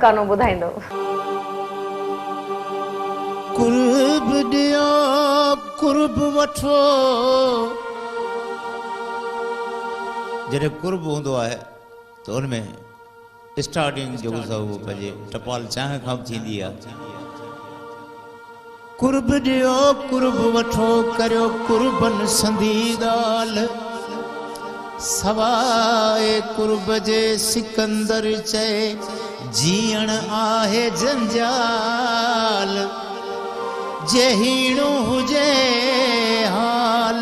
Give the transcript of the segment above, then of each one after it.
गानो ॿुधाईंदो। कुर्ब दियो कुर्ब वठो, जॾहिं कुर्ब हूंदो आहे त उनमें स्टार्टिंग जो सभु पंहिंजे टपाल चांहि खां थींदी आहे। कुर्ब दियो कुर्ब वठो, करियो कुर्बन संधी ॻाल्हि, सवाए कुर्ब जे सिकंदर चए जीअण आहे जंजाल, जे हीणो हुजे हाल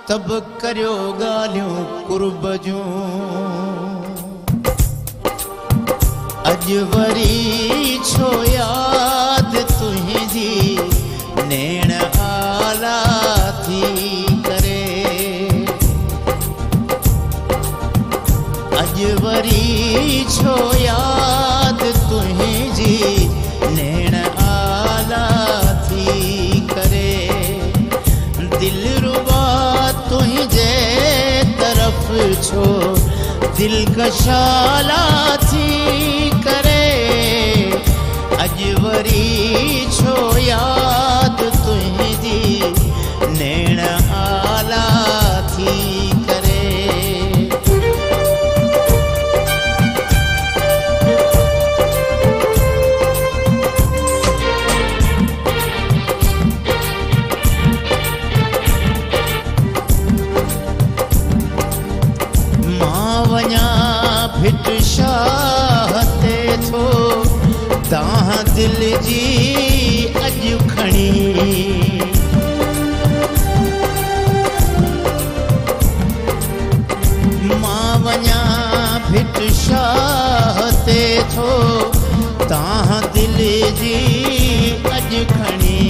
तब करियो ॻाल्हियूं कुर्ब जूं। अॼु वरी छो यादि तुंहिंजी नेण आला थी करे, अॼु वरी छो यादि तुंहिंजी नेण आला थी करे, दिलरुबा तुंहिंजे तरफ़ छो दिलकशाला थी करे, अॼु वरी छो यादि तुंहिंजी नेण आला थी करे। भिट शाह ते थो तव्हां दिल जी अॼु खणी, मां वञा भिट शाह ते थो तव्हां दिल जी अॼु खणी,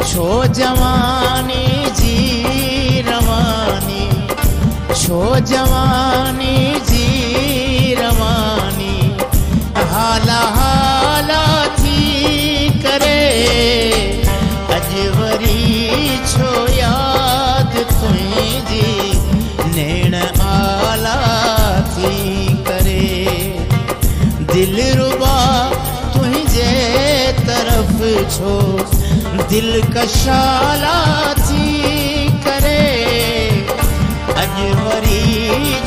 छो जवानी जी रवानी, छो जवानी जी रवानी हाला हाला थी करे, अॼु वरी छो यादि तुंहिंजी नेण आला थी करे, दिलरुबा तुंहिंजे तरफ़ छो दिलकशाला थी करे, अॼु वरी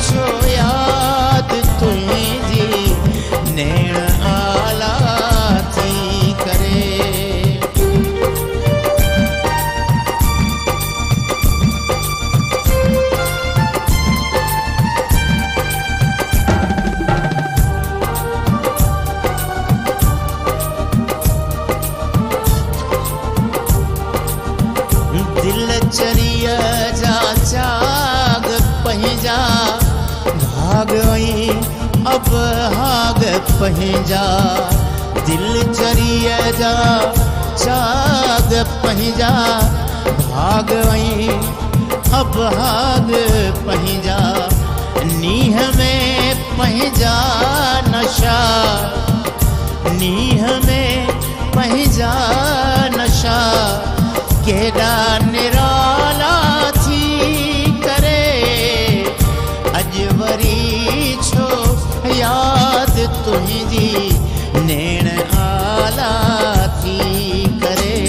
छो यादि तुंहिंजी नेण आला थी करे। दिल चरिया जा चाग पंहिंजा भाग वई अब हाग पंहिंजा, दिल चरिया जा चाग पंहिंजा भाग वई अब हाग पंहिंजा, नीह में पंहिंजा नशा, नीह में पंहिंजा नशा केॾा निराला थी करे, अॼु वरी छो यादि तुंहिंजी नेण आला थी करे।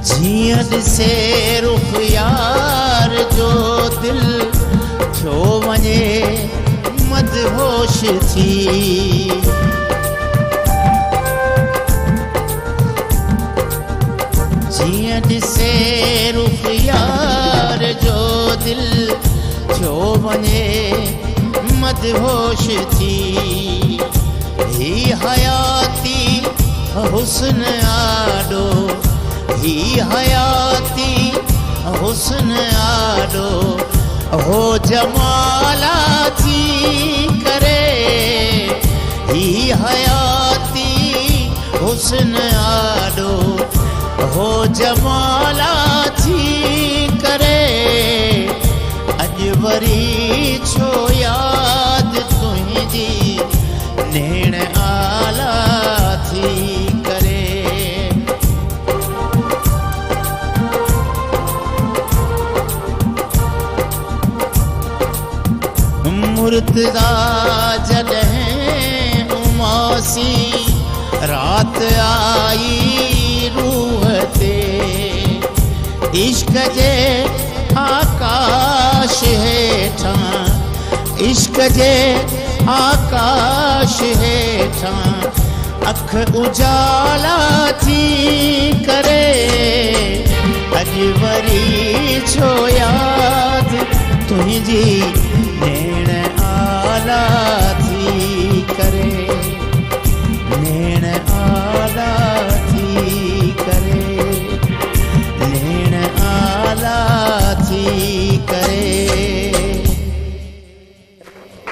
जीअं ॾिसे रुख यार जो दिल थियो वञे मदहोश थी, जीअं ॾिसे रुख यार जो दिल थियो वञे मदहोश थी, ही हयाती हुस्न आॾो, ही हयाती हुस्न आॾो हो जमाला थी करे, ही हयाती हुस्न आॾो हो जमाला थी करे, अॼु वरी छो याद तुझी नेण आला थी करे मुर्तदा जॾहिं उमासी रात आई रूह ते इश्क जे आकाश हेठां इश्क जे आकाश हेठां अख उजाला थी करे अॼु वरी छो याद तुझी